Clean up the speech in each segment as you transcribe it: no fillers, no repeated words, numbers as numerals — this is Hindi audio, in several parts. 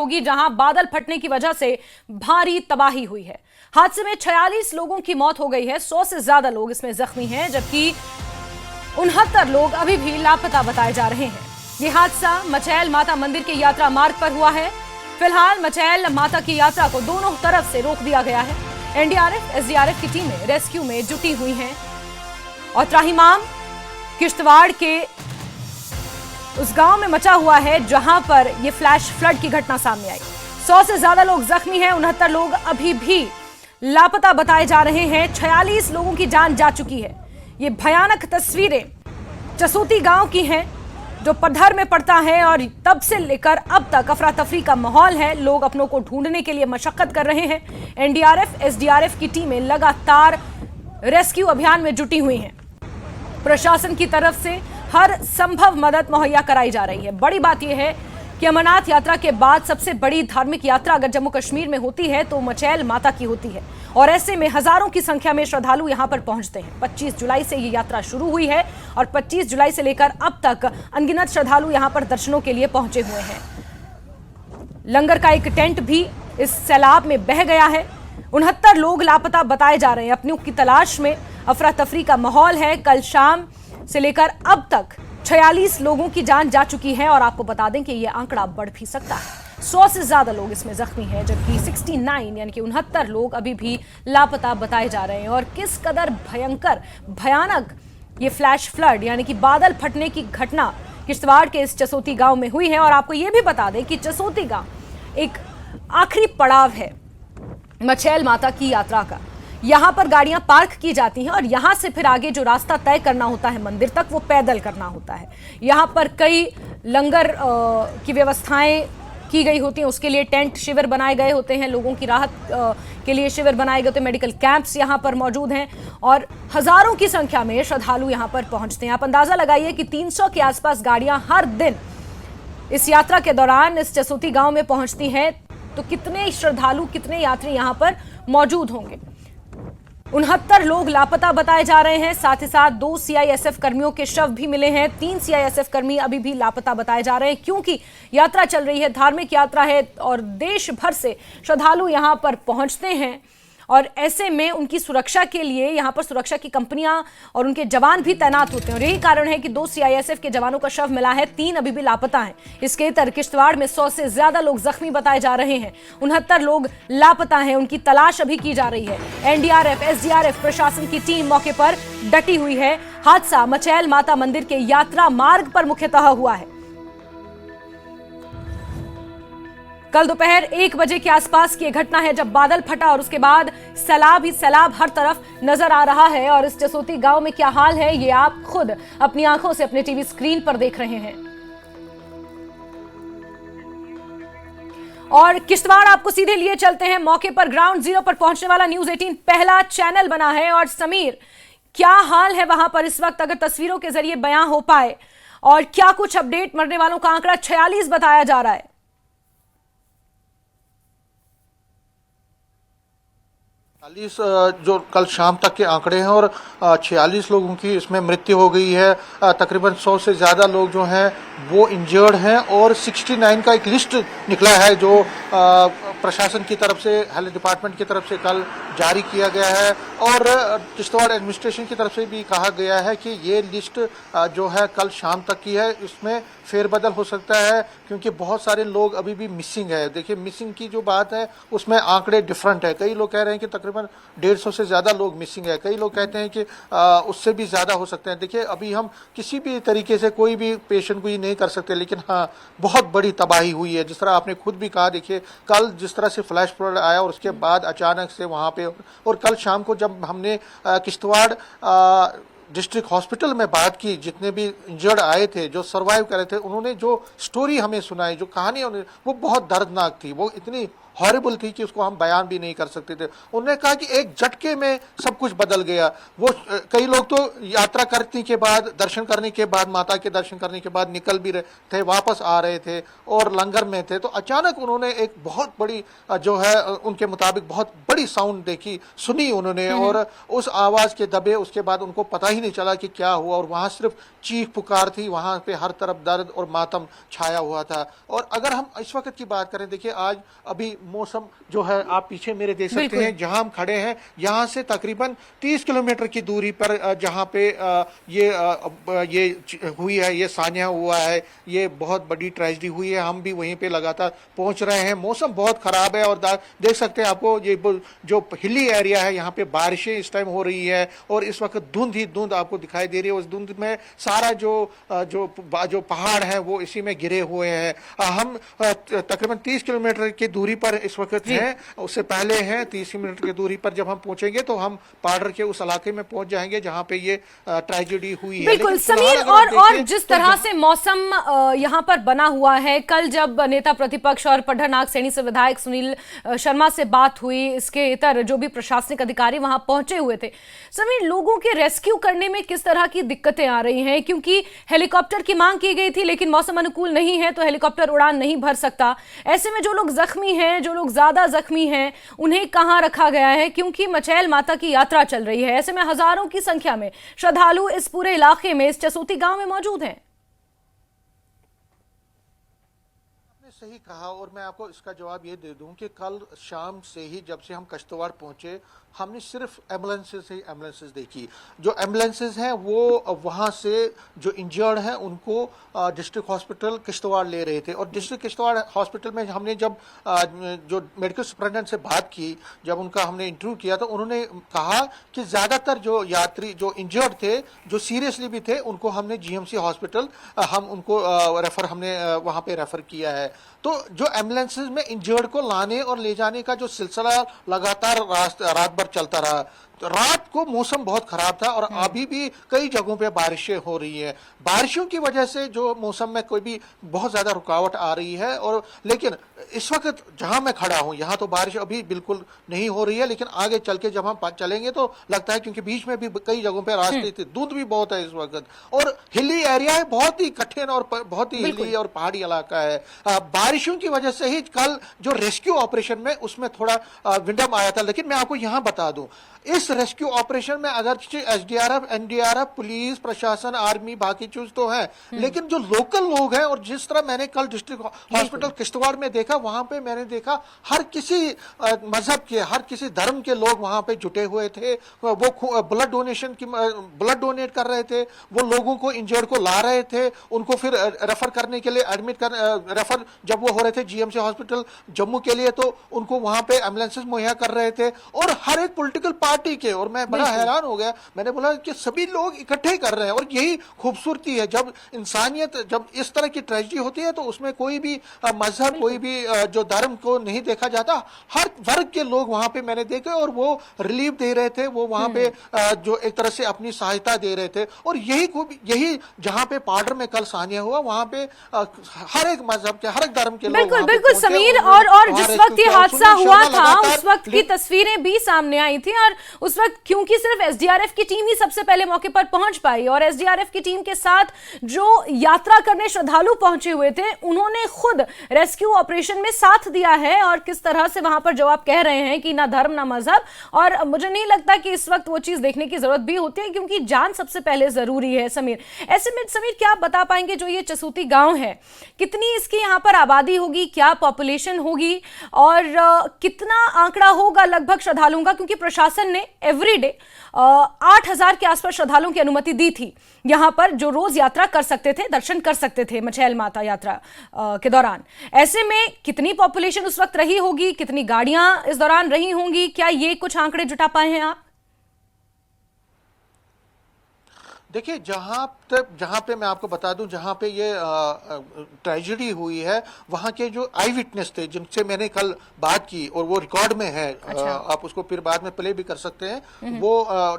होगी जहां बादल फटने की वजह से भारी तबाही हुई है। हादसे में 46 लोगों की मौत हो गई है, 100 से ज्यादा लोग इसमें जख्मी हैं, जबकि 69 लोग अभी भी लापता बताए जा रहे हैं। यह हादसा मचैल माता मंदिर के यात्रा मार्ग पर हुआ है। फिलहाल मचैल माता की यात्रा को दोनों तरफ से रोक दिया गया है। एनडीआरएफ, एसडीआरएफ की टीमें रेस्क्यू में जुटी हुई हैं और त्राहिमाम किश्तवाड़ के उस गांव में मचा हुआ है जहां पर यह फ्लैश फ्लड की घटना सामने आई। 100 से ज्यादा लोग जख्मी हैं, 69 लोग अभी भी लापता बताए जा रहे हैं। 46 लोगों की जान जा चुकी है। ये भयानक तस्वीरें चसूती गांव की हैं जो पद्धर में पड़ता है और तब से लेकर अब तक अफरा तफरी का माहौल है। लोग अपनों को ढूंढने के लिए मशक्कत कर रहे हैं। एनडीआरएफ, एसडीआरएफ की टीमें लगातार रेस्क्यू अभियान में जुटी हुई हैं। प्रशासन की तरफ से हर संभव मदद मुहैया कराई जा रही है। बड़ी बात यह है कि अमरनाथ यात्रा के बाद सबसे बड़ी धार्मिक यात्रा अगर जम्मू कश्मीर में होती है तो मचैल माता की होती है और ऐसे में हजारों की संख्या में श्रद्धालु यहां पर पहुंचते हैं। 25 जुलाई से ये यात्रा शुरू हुई है और 25 जुलाई से लेकर अब तक अनगिनत श्रद्धालु यहां पर दर्शनों के लिए पहुंचे हुए हैं। लंगर का एक टेंट भी इस सैलाब में बह गया है। 69 लोग लापता बताए जा रहे हैं। अपनों की तलाश में अफरा तफरी का माहौल है। कल शाम से लेकर अब तक 46 लोगों की जान जा चुकी है और आपको बता दें कि यह आंकड़ा बढ़ भी सकता है। 100 से ज्यादा लोग इसमें जख्मी हैं, जबकि 69 यानी कि 69 लोग अभी भी लापता बताए जा रहे हैं। और किस कदर भयानक ये फ्लैश फ्लड यानी कि बादल फटने की घटना किश्तवाड़ के इस चसोती गांव में हुई है। और आपको यह भी बता दें कि चसोती गांव एक आखिरी पड़ाव है मचैल माता की यात्रा का। यहां पर गाड़ियां पार्क की जाती हैं और यहां से फिर आगे जो रास्ता तय करना होता है मंदिर तक, वो पैदल करना होता है। यहां पर कई लंगर की व्यवस्थाएं की गई होती हैं, उसके लिए टेंट शिविर बनाए गए होते हैं, लोगों की राहत के लिए शिविर बनाए गए होते हैं, मेडिकल कैंप्स यहां पर मौजूद हैं और हजारों की संख्या में श्रद्धालु यहां पर पहुंचते हैं। आप अंदाजा लगाइए कि 300 के आसपास गाड़ियां हर दिन इस यात्रा के दौरान इस चसोती गांव में पहुंचती हैं, तो कितने श्रद्धालु, कितने यात्री यहां पर मौजूद होंगे। 69 लोग लापता बताए जा रहे हैं। साथ ही साथ 2 सीआईएसएफ कर्मियों के शव भी मिले हैं। 3 सीआईएसएफ कर्मी अभी भी लापता बताए जा रहे हैं, क्योंकि यात्रा चल रही है, धार्मिक यात्रा है और देश भर से श्रद्धालु यहां पर पहुंचते हैं और ऐसे में उनकी सुरक्षा के लिए यहां पर सुरक्षा की कंपनियां और उनके जवान भी तैनात होते हैं। और यही कारण है कि 2 सीआईएसएफ के जवानों का शव मिला है, 3 अभी भी लापता हैं। इसके तहत किश्तवाड़ में 100 से ज्यादा लोग जख्मी बताए जा रहे हैं। 69 लोग लापता हैं, उनकी तलाश अभी की जा रही है। एनडीआरएफ, एसडीआरएफ प्रशासन की टीम मौके पर डटी हुई है। हादसा मचैल माता मंदिर के यात्रा मार्ग पर मुख्यतः हुआ है। कल दोपहर 1 बजे के आसपास की घटना है जब बादल फटा और उसके बाद सैलाब ही सैलाब हर तरफ नजर आ रहा है। और इस चसोती गांव में क्या हाल है ये आप खुद अपनी आंखों से अपने टीवी स्क्रीन पर देख रहे हैं। और किश्तवाड़ आपको सीधे लिए चलते हैं मौके पर। ग्राउंड जीरो पर पहुंचने वाला न्यूज़ 18 पहला चैनल बना है। और समीर, क्या हाल है वहां पर इस वक्त, अगर तस्वीरों के जरिए बयां हो पाए, और क्या कुछ अपडेट? मरने वालों का आंकड़ा 46 बताया जा रहा है। 40 जो कल शाम तक के आंकड़े हैं और 46 लोगों की इसमें मृत्यु हो गई है। तकरीबन 100 से ज़्यादा लोग जो हैं वो इंजर्ड हैं और 69 का एक लिस्ट निकला है जो प्रशासन की तरफ से, हेल्थ डिपार्टमेंट की तरफ से कल जारी किया गया है। और किश्तवाड़ एडमिनिस्ट्रेशन की तरफ से भी कहा गया है कि ये लिस्ट जो है कल शाम तक की है, इसमें फेरबदल हो सकता है क्योंकि बहुत सारे लोग अभी भी मिसिंग है। देखिए, मिसिंग की जो बात है उसमें आंकड़े डिफरेंट है। कई लोग कह रहे हैं कि तकरीबन 150 से ज़्यादा लोग मिसिंग है, कई लोग कहते हैं कि उससे भी ज़्यादा हो सकते हैं। देखिए, अभी हम किसी भी तरीके से कोई भी पेशेंट को ये नहीं कर सकते, लेकिन हाँ, बहुत बड़ी तबाही हुई है। जिस तरह आपने खुद भी कहा, देखिए कल जिस तरह से फ्लैश फ्लड आया और उसके बाद अचानक से वहाँ पे, और कल शाम को जब हमने किश्तवाड़ डिस्ट्रिक्ट हॉस्पिटल में बात की, जितने भी इंजर्ड आए थे, जो सर्वाइव कर रहे थे, उन्होंने जो स्टोरी हमें सुनाई, जो कहानी वो बहुत दर्दनाक थी, वो इतनी हॉरिबल थी कि उसको हम बयान भी नहीं कर सकते थे। उन्होंने कहा कि एक झटके में सब कुछ बदल गया। वो कई लोग तो यात्रा करने के बाद, दर्शन करने के बाद, माता के दर्शन करने के बाद निकल भी रहे थे, वापस आ रहे थे और लंगर में थे, तो अचानक उन्होंने एक बहुत बड़ी जो है उनके मुताबिक बहुत बड़ी साउंड देखी, सुनी उन्होंने, और उस आवाज़ के दबे उसके बाद उनको पता ही ही नहीं चला कि क्या हुआ, और वहाँ सिर्फ चीख पुकार थी, वहाँ पे हर तरफ दर्द और मातम छाया हुआ था। और अगर हम इस वक्त की बात करें, देखिए आज अभी मौसम जो है आप पीछे मेरे देख सकते हैं, जहाँ हम खड़े हैं यहाँ से तकरीबन 30 किलोमीटर की दूरी पर जहाँ पे ये हुई है, ये सान्या हुआ है, ये बहुत बड़ी ट्रेजेडी हुई है, हम भी वहीं पे लगातार पहुंच रहे हैं। मौसम बहुत खराब है और देख सकते हैं आपको ये जो हिली एरिया है यहाँ पे बारिशें इस टाइम हो रही है, और इस वक्त धुंध ही धुंध आपको दिखाई दे रही है। उस धुंध में सारा जो पहाड़ है वो इसी में घिरे हुए हैं। हम तकरीबन 30 किलोमीटर की दूरी पर इस वक्त हैं, उससे पहले हैं 30 किलोमीटर की दूरी पर जब हम पहुंचेंगे तो हम पार्डर के उस इलाके में पहुंच जाएंगे जहां पे ये ट्रेजेडी हुई है। बिल्कुल समीर, और जिस तरह से मौसम यहाँ पर बना हुआ है, कल जब नेता प्रतिपक्ष और पढ़रनाग सैनी से विधायक सुनील शर्मा से बात हुई, इसके इतर जो भी प्रशासनिक अधिकारी वहां पहुंचे हुए थे, समीर लोगों के रेस्क्यू करने में किस तरह की दिक्कतें आ रही हैं? क्योंकि हेलीकॉप्टर की मांग की गई थी लेकिन मौसम अनुकूल नहीं है तो हेलीकॉप्टर उड़ान नहीं भर सकता। ऐसे में जो लोग जख्मी हैं, जो लोग ज्यादा जख्मी हैं, उन्हें कहां रखा गया है? क्योंकि मचैल माता की यात्रा चल रही है, ऐसे में हजारों की संख्या में श्रद्धालु इस पूरे इलाके में, इस चसूती गांव में मौजूद हैं। सही कहा, और मैं आपको इसका जवाब ये दे दूं कि कल शाम से ही जब से हम कश्तवाड़ पहुंचे, हमने सिर्फ एम्बुलेंसेस देखी। जो एम्बुलेंसेस हैं वो वहाँ से जो इंजर्ड हैं उनको डिस्ट्रिक्ट हॉस्पिटल किश्तवाड़ ले रहे थे, और डिस्ट्रिक्ट किश्तवाड़ हॉस्पिटल में हमने जब जो मेडिकल सुपरिटेंडेंट से बात की, जब उनका हमने इंटरव्यू किया तो उन्होंने कहा कि ज़्यादातर जो यात्री जो इंजर्ड थे, जो सीरियसली भी थे, उनको हमने जीएमसी हॉस्पिटल हम उनको हमने वहाँ पे रेफ़र किया है। तो जो एम्बुलेंसेज में इंजर्ड को लाने और ले जाने का जो सिलसिला लगातार रात भर चलता रहा, तो रात को मौसम बहुत खराब था और अभी भी कई जगहों पे बारिशें हो रही हैं। बारिशों की वजह से जो मौसम में कोई भी बहुत ज़्यादा रुकावट आ रही है, और लेकिन इस वक्त जहां मैं खड़ा हूं यहाँ तो बारिश अभी बिल्कुल नहीं हो रही है, लेकिन आगे चल के जब हम चलेंगे तो लगता है, क्योंकि बीच में भी कई जगहों पे रास्ते थे, धुंध भी बहुत है इस वक्त, और हिली एरिया है, बहुत ही कठिन और बहुत ही हिली और पहाड़ी इलाका है। बारिशों की वजह से ही कल जो रेस्क्यू ऑपरेशन में उसमें थोड़ा विंडम आया था। लेकिन मैं आपको यहाँ बता दूं, इस रेस्क्यू ऑपरेशन में अगर एसडीआरएफ, एनडीआरएफ, पुलिस प्रशासन, आर्मी, बाकी चीज तो है, लेकिन जो लोकल लोग हैं, और जिस तरह मैंने कल डिस्ट्रिक्ट हॉस्पिटल किश्तवाड़ में देखा, वहां पे मैंने देखा हर किसी मजहब के, हर किसी धर्म के लोग वहां पे जुटे हुए थे। वो ब्लड डोनेट कर रहे थे, वो लोगों को इंजर्ड को ला रहे थे, उनको फिर रेफर करने के लिए रेफर जब वो हो रहे थे जीएमसी हॉस्पिटल जम्मू के लिए, तो उनको वहां पे एम्बुलेंसेस मुहैया कर रहे थे, और हर एक पॉलिटिकल पार्टी के। और मैं बड़ा हैरान हो गया, मैंने बोला कि सभी लोग इकट्ठे कर रहे हैं, और यही खूबसूरती है जब इंसानियत, जब इस तरह की ट्रेजेडी होती है तो उसमें कोई भी मजहब, कोई भी जो धर्म को नहीं देखा जाता, हर वर्ग के लोग वहां पे मैंने देखे, और वो रिलीफ दे रहे थे, वो वहां पे जो एक तरह से अपनी सहायता दे रहे थे। और यही जहां पे पार्डर में कल सानिया हुआ, वहां पे हर एक मजहब के, हर एक धर्म के लोग बिल्कुल समीर, और जिस वक्त ये हादसा हुआ था उस वक्त की तस्वीरें भी सामने आई थी, और उस वक्त क्योंकि सिर्फ एसडीआरएफ की टीम ही सबसे पहले मौके पर पहुंच पाई, और एसडीआरएफ की टीम के साथ जो यात्रा करने श्रद्धालु पहुंचे हुए थे, उन्होंने खुद रेस्क्यू ऑपरेशन में साथ दिया है, और किस तरह से वहां पर जो आप कह रहे हैं कि ना धर्म ना मजहब, और मुझे नहीं लगता कि इस वक्त वो चीज देखने की जरूरत भी होती है, क्योंकि जान सबसे पहले जरूरी है। समीर, ऐसे में समीर क्या आप बता पाएंगे, जो ये चसूती गांव है, कितनी इसकी यहाँ पर आबादी होगी, क्या पॉपुलेशन होगी, और कितना आंकड़ा होगा लगभग श्रद्धालुओं का? क्योंकि प्रशासन ने एवरीडे 8,000 के आसपास श्रद्धालुओं की अनुमति दी थी यहां पर, जो रोज यात्रा कर सकते थे, दर्शन कर सकते थे मचैल माता यात्रा के दौरान। ऐसे में कितनी पॉपुलेशन उस वक्त रही होगी, कितनी गाड़ियां इस दौरान रही होंगी, क्या ये कुछ आंकड़े जुटा पाए हैं आप? देखिए, जहाँ पे मैं आपको बता दूं, जहाँ पे ये ट्रेजेडी हुई है, वहाँ के जो आई विटनेस थे, जिनसे मैंने कल बात की, और वो रिकॉर्ड में है, अच्छा। आप उसको फिर बाद में प्ले भी कर सकते हैं, वो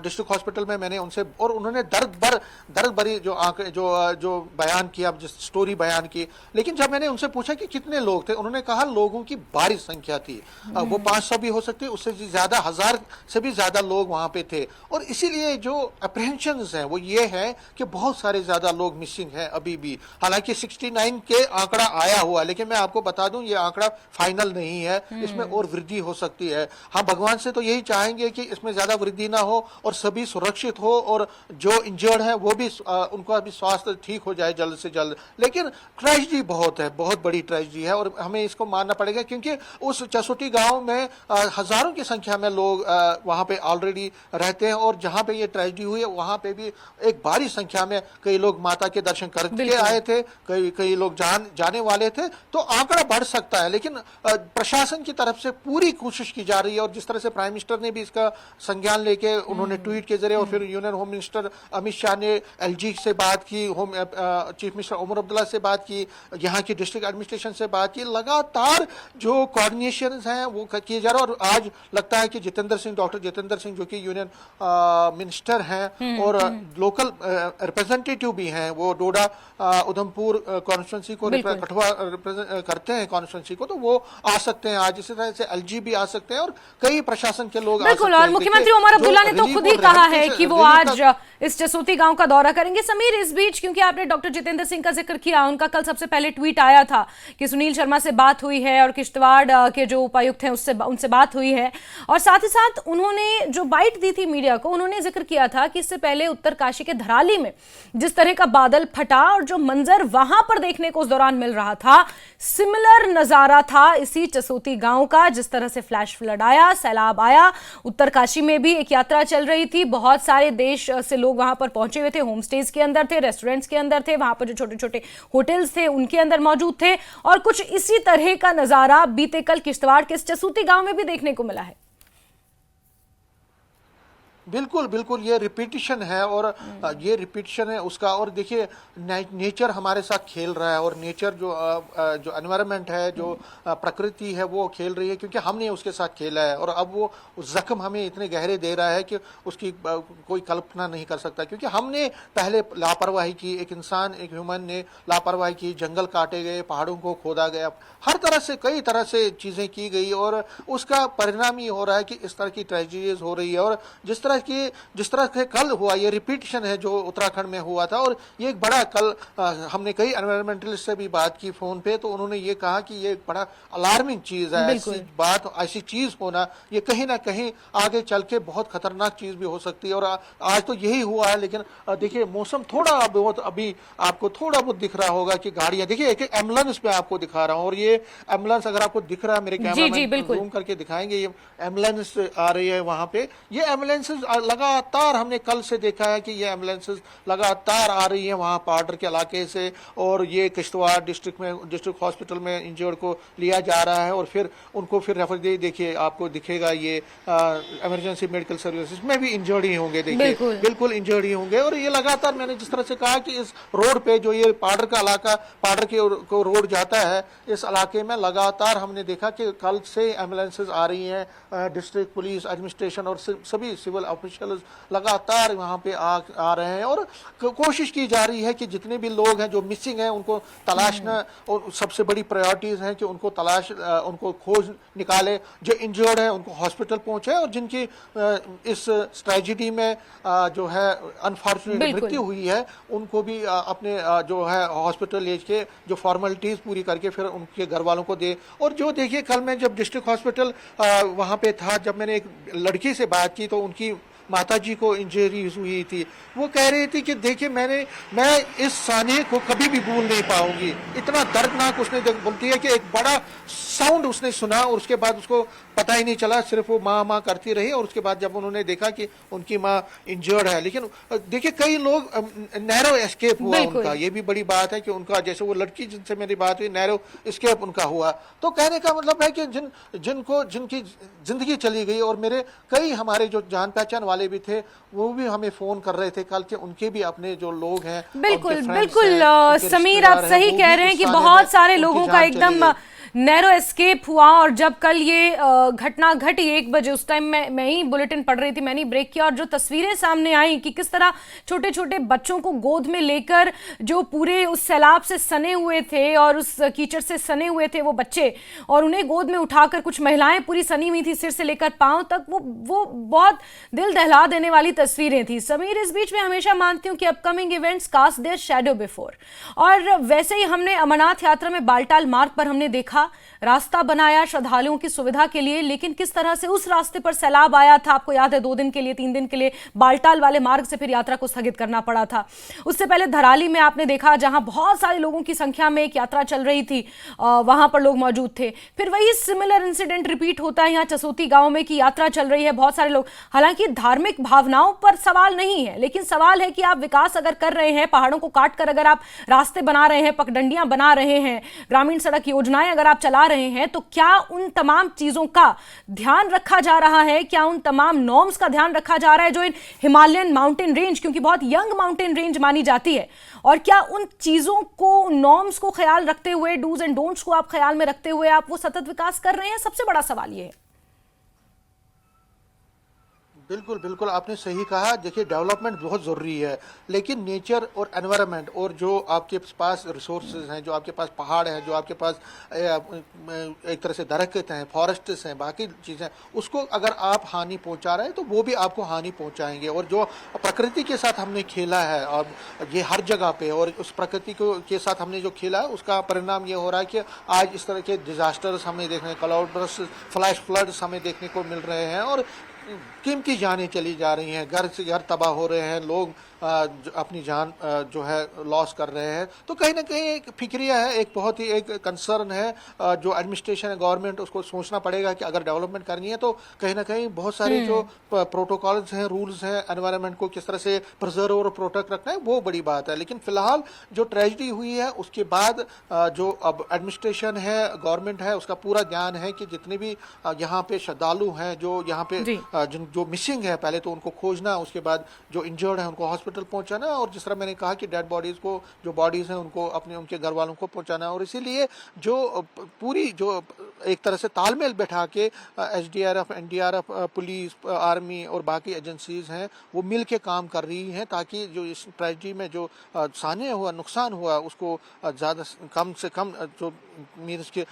डिस्ट्रिक्ट हॉस्पिटल में मैंने उनसे, और उन्होंने दर्द भरी जो आंकड़े, जो बयान किया, जो स्टोरी बयान की। लेकिन जब मैंने उनसे पूछा कि कितने लोग थे, उन्होंने कहा लोगों की भारी संख्या थी, वो 500 भी हो सकती, उससे ज्यादा, 1000 से भी ज्यादा लोग वहां पे थे। और इसीलिए जो अप्रहेंशन है वो ये ये है कि बहुत सारे ज्यादा लोग मिसिंग हैं अभी भी। हालांकि 69 के आंकड़ा आया हुआ, लेकिन मैं आपको बता दूं ये आंकड़ा फाइनल नहीं है, इसमें और वृद्धि हो सकती है। हम भगवान से तो यही चाहेंगे कि इसमें ज्यादा वृद्धि ना हो और सभी सुरक्षित हो, और जो इंजर्ड है वो भी उनका भी स्वास्थ्य ठीक हो जाए जल्द से जल्द। लेकिन ट्रेजेडी बहुत है, बहुत बड़ी ट्रेजेडी है, और हमें इसको मानना पड़ेगा, क्योंकि उस चसोटी गांव में हजारों की संख्या में लोग वहां पे ऑलरेडी रहते हैं, और जहां पे ये ट्रेजेडी हुई है वहां पे भी एक भारी संख्या में कई लोग माता के दर्शन करके आए थे, कई लोग जाने वाले थे। तो आंकड़ा बढ़ सकता है, लेकिन प्रशासन की तरफ से पूरी कोशिश की जा रही है। और जिस तरह से प्राइम मिनिस्टर ने भी इसका संज्ञान लेके उन्होंने ट्वीट के जरिए, और फिर union home minister Amit Shah ने एलजी से बात की, चीफ मिनिस्टर उमर अब्दुल्ला से बात की, यहाँ की डिस्ट्रिक्ट एडमिनिस्ट्रेशन से बात की, लगातार जो कोऑर्डिनेशन हैं वो किए जा रहे हैं। और आज लगता है कि डॉक्टर जितेंद्र सिंह जो कि यूनियन मिनिस्टर हैं और लोकल रिप्रेजेंटेटिव भी हैं, वो डोडा उधमपुर कॉन्स्टिट्यूंसी को कठुआ रिप्रेजेंट करते हैं कॉन्स्टिट्यूंसी को, तो वो आ सकते हैं आज। इसी तरह से एलजी भी आ सकते हैं और कई प्रशासन के लोग आ सकते हैं। और मुख्यमंत्री उमर अब्दुल्ला ने तो खुद ही कहा है कि वो आज इस जसोती गांव का दौरा करेंगे। समीर, इस बीच क्योंकि आपने डॉक्टर जितेंद्र सिंह का जिक्र किया, उनका कल सबसे पहले ट्वीट आया था कि सुनील शर्मा से बात हुई है और किश्तवाड़ के जो उपायुक्त हैं उनसे बात हुई है, और साथ ही साथ उन्होंने जो बाइट दी थी मीडिया को, उन्होंने जिक्र किया था कि इससे पहले उत्तरकाशी के धराली में जिस तरह का बादल फटा और जो मंजर वहां पर देखने को उस दौरान मिल रहा था, सिमिलर नजारा था इसी चसोती गांव का। जिस तरह से फ्लैश फ्लड आया, सैलाब आया, उत्तरकाशी में भी एक यात्रा चल रही थी, बहुत सारे देश से लोग वहां पर पहुंचे हुए थे, होम स्टेज के अंदर थे, रेस्टोरेंट्स के अंदर थे, वहां पर जो छोटे छोटे होटल्स थे उनके अंदर मौजूद थे, और कुछ इसी तरह का नजारा बीते कल किश्तवाड़ के चसोती गांव में भी देखने को मिला है। बिल्कुल बिल्कुल, ये रिपीटिशन है, और ये रिपीटिशन है उसका। और देखिए नेचर हमारे साथ खेल रहा है, और नेचर जो एनवायरनमेंट है, जो प्रकृति है, वो खेल रही है, क्योंकि हमने उसके साथ खेला है। और अब वो जख्म हमें इतने गहरे दे रहा है कि उसकी कोई कल्पना नहीं कर सकता, क्योंकि हमने पहले लापरवाही की, एक इंसान, एक ह्यूमन ने लापरवाही की, जंगल काटे गए, पहाड़ों को खोदा गया, हर तरह से कई तरह से चीजें की गई, और उसका परिणाम ये हो रहा है कि इस तरह की ट्रेजेडीज हो रही है। और जिस तरह से कल हुआ, ये रिपीटिशन है जो उत्तराखंड में हुआ था। और ये एक बड़ा, कल हमने कई एनवायरमेंटलिस्ट से भी बात की फोन पे, तो उन्होंने ये कहा कि ये एक बड़ा अलार्मिंग चीज है, ऐसी चीज होना, ये कहीं ना कहीं आगे चल के बहुत खतरनाक चीज भी हो सकती है। और आज तो यही हुआ है, लेकिन देखिए मौसम थोड़ा बहुत अभी आपको थोड़ा बहुत दिख रहा होगा कि गाड़ियां, देखिए एक एम्बुलेंस में आपको दिखा रहा हूँ, और ये एम्बुलेंस अगर आपको दिख रहा है, मेरे कैमरा जूम करके दिखाएंगे, ये एम्बुलेंस आ रही है वहां पे। ये एम्बुलेंस लगातार हमने कल से देखा है कि ये एम्बुलेंसेस लगातार आ रही है वहां पार्डर के इलाके से, और ये किश्तवाड़ डिस्ट्रिक्ट हॉस्पिटल में इंजर्ड को लिया जा रहा है, और फिर उनको फिर रेफर देखिए आपको दिखेगा ये इमरजेंसी मेडिकल सर्विसेज में भी इंजर्ड ही होंगे, देखिए बिल्कुल इंजर्ड ही होंगे। और ये लगातार, मैंने जिस तरह से कहा कि इस रोड पे जो ये पार्डर का इलाका, पार्डर को रोड जाता है, इस इलाके में लगातार हमने देखा कि कल से एम्बुलेंसेज आ रही हैं, डिस्ट्रिक्ट पुलिस एडमिनिस्ट्रेशन और सभी सिविल ऑफिशियल्स लगातार वहां पे आ रहे हैं, और कोशिश की जा रही है कि जितने भी लोग हैं जो मिसिंग हैं उनको तलाशना, और सबसे बड़ी प्रायोरिटीज हैं कि उनको खोज निकाले, जो इंजर्ड है उनको हॉस्पिटल पहुंचे, और जिनकी इस ट्रेजेडी में जो है अनफॉर्चुनेट मृत्यु हुई है उनको भी अपने जो है हॉस्पिटल ले के जो फॉर्मेलिटीज पूरी करके फिर उनके घर वालों को दे। और जो देखिए कल मैं जब डिस्ट्रिक्ट हॉस्पिटल वहां पे था, जब मैंने एक लड़की से बात की, तो उनकी माताजी को इंजरी हुई थी, वो कह रही थी कि देखिए मैं इस सानिए को कभी भी भूल नहीं पाऊंगी, इतना दर्दनाक। उसने बोलती है कि एक बड़ा साउंड उसने सुना, और उसके बाद उसको पता ही नहीं चला, सिर्फ वो माँ माँ करती रही, और उसके बाद जब उन्होंने देखा कि उनकी माँ इंजर्ड है। लेकिन देखिए कई लोग नैरो एस्केप हुआ उनका, ये भी बड़ी बात है कि उनका, जैसे वो लड़की जिनसे मेरी बात हुई, नैरो एस्केप उनका हुआ। तो कहने का मतलब है कि जिनकी जिंदगी चली गई, और मेरे कई हमारे जो जान पहचान वाले भी थे, वो भी हमें फोन कर रहे थे कल के उनके भी अपने जो लोग हैं। बिल्कुल समीर, आप सही कह रहे हैं कि बहुत सारे लोगों का एकदम नैरो एस्केप हुआ। और जब कल ये घटना घटी 1 बजे, उस टाइम मैं ही बुलेटिन पढ़ रही थी, मैंने ब्रेक किया, और जो तस्वीरें सामने आई कि किस तरह छोटे छोटे बच्चों को गोद में लेकर, जो पूरे उस सैलाब से सने हुए थे और उस कीचड़ से सने हुए थे वो बच्चे, और उन्हें गोद में उठाकर कुछ महिलाएं पूरी सनी हुई थी सिर से लेकर पांव तक, वो बहुत दिल दहला दहला देने वाली तस्वीरें थी। समीर, इस बीच में हमेशा मानती हूं कि upcoming events cast their shadow before, और वैसे ही हमने अमरनाथ यात्रा में बालटाल मार्ग पर हमने देखा रास्ता बनाया श्रद्धालुओं की सुविधा के लिए, लेकिन किस तरह से उस रास्ते पर सैलाब आया था, आपको याद है 2 दिन के लिए 3 दिन के लिए बालटाल वाले मार्ग से फिर यात्रा को स्थगित करना पड़ा था। उससे पहले धराली में आपने देखा जहां बहुत सारे लोगों की संख्या में एक यात्रा चल रही थी, वहां पर लोग मौजूद थे। फिर वही सिमिलर इंसिडेंट रिपीट होता है यहाँ चसोती गांव में कि यात्रा चल रही है, बहुत सारे लोग, हालांकि धार्मिक भावनाओं पर सवाल नहीं है, लेकिन सवाल है कि आप विकास अगर कर रहे हैं, पहाड़ों को काट कर अगर आप रास्ते बना रहे हैं, पगडंडियां बना रहे हैं, ग्रामीण सड़क योजनाएं अगर आप चला रहे हैं, तो क्या उन तमाम चीजों का ध्यान रखा जा रहा है? क्या उन तमाम नॉर्म्स का ध्यान रखा जा रहा है जो इन हिमालयन माउंटेन रेंज, क्योंकि बहुत यंग माउंटेन रेंज मानी जाती है, और क्या उन चीजों को, नॉर्म्स को ख्याल रखते हुए, डूज एंड डोंट्स को आप ख्याल में रखते हुए आप वो सतत विकास कर रहे हैं? सबसे बड़ा सवाल ये है। बिल्कुल बिल्कुल आपने सही कहा। देखिए, डेवलपमेंट बहुत ज़रूरी है, लेकिन नेचर और एनवायरनमेंट और जो आपके पास रिसोर्सेज हैं, जो आपके पास पहाड़ हैं, जो आपके पास एक तरह से दरख्त हैं, फॉरेस्ट्स हैं, बाकी चीज़ें, उसको अगर आप हानि पहुंचा रहे हैं तो वो भी आपको हानि पहुंचाएंगे। और जो प्रकृति के साथ हमने खेला है, और ये हर जगह पे, और उस प्रकृति को के साथ हमने जो खेला है उसका परिणाम ये हो रहा है कि आज इस तरह के डिजास्टर्स हमें देखने, क्लाउड बर्स्ट, फ्लैश फ्लड्स हमें देखने को मिल रहे हैं, और कीमती जानें चली जा रही हैं, घर से घर तबाह हो रहे हैं, लोग अपनी जान जो है लॉस कर रहे हैं। तो कहीं ना कहीं एक फिक्रिया है, एक बहुत ही एक कंसर्न है, जो एडमिनिस्ट्रेशन है, गवर्नमेंट, उसको सोचना पड़ेगा कि अगर डेवलपमेंट करनी है तो कहीं ना कहीं बहुत सारे जो प्रोटोकॉल्स हैं, रूल्स हैं, एनवायरनमेंट को किस तरह से प्रिजर्व और प्रोटेक्ट रखना है, वो बड़ी बात है। लेकिन फिलहाल जो ट्रेजिडी हुई है उसके बाद जो अब एडमिनिस्ट्रेशन है, गवर्नमेंट है, उसका पूरा ध्यान है कि जितने भी यहाँ पे श्रद्धालु हैं, जो यहाँ पे जो मिसिंग है, पहले तो उनको खोजना, उसके बाद जो इंजर्ड है उनको हॉस्पिटल पहुंचाना, और जिस तरह मैंने कहा कि डेड बॉडीज को, जो बॉडीज हैं उनको अपने उनके घर वालों को पहुंचाना। और इसीलिए जो पूरी जो एक तरह से तालमेल बैठा के एसडीआरएफ, एनडीआरएफ, पुलिस, आर्मी और बाकी एजेंसीज हैं वो मिल के काम कर रही हैं, ताकि जो इस ट्रेजिडी में जो साने हुआ, नुकसान हुआ, उसको ज़्यादा कम से कम, जो मीन्स के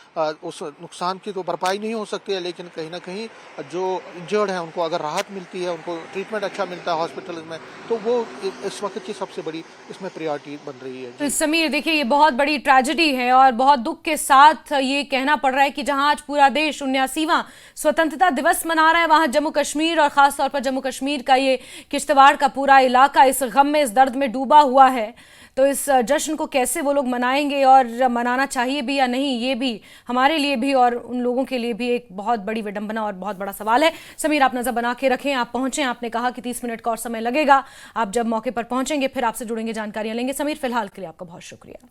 उस नुकसान की तो भरपाई नहीं हो सकती है, लेकिन कहीं ना कहीं जो इंजर्ड है उनको अगर राहत मिलती है, उनको ट्रीटमेंट अच्छा मिलता है हॉस्पिटल में, तो वो इस वक्त की सबसे बड़ी इसमें प्रायोरिटी बन रही है। तो समीर, देखिए ये बहुत बड़ी ट्रेजेडी है और बहुत दुख के साथ ये कहना पड़ रहा है कि जहां आज पूरा देश 79वां स्वतंत्रता दिवस मना रहा है, वहां जम्मू कश्मीर और खासतौर पर जम्मू कश्मीर का ये किश्तवाड़ का पूरा इलाका इस गम में, इस दर्द में डूबा हुआ है। तो इस जश्न को कैसे वो लोग मनाएंगे और मनाना चाहिए भी या नहीं, ये भी हमारे लिए भी और उन लोगों के लिए भी एक बहुत बड़ी विडंबना और बहुत बड़ा सवाल है। समीर, आप नजर बना के रखें, आप पहुंचे, आपने कहा कि 30 मिनट का और समय लगेगा, आप जब मौके पर पहुंचेंगे फिर आपसे जुड़ेंगे, जानकारियां लेंगे। समीर, फिलहाल के लिए आपका बहुत शुक्रिया।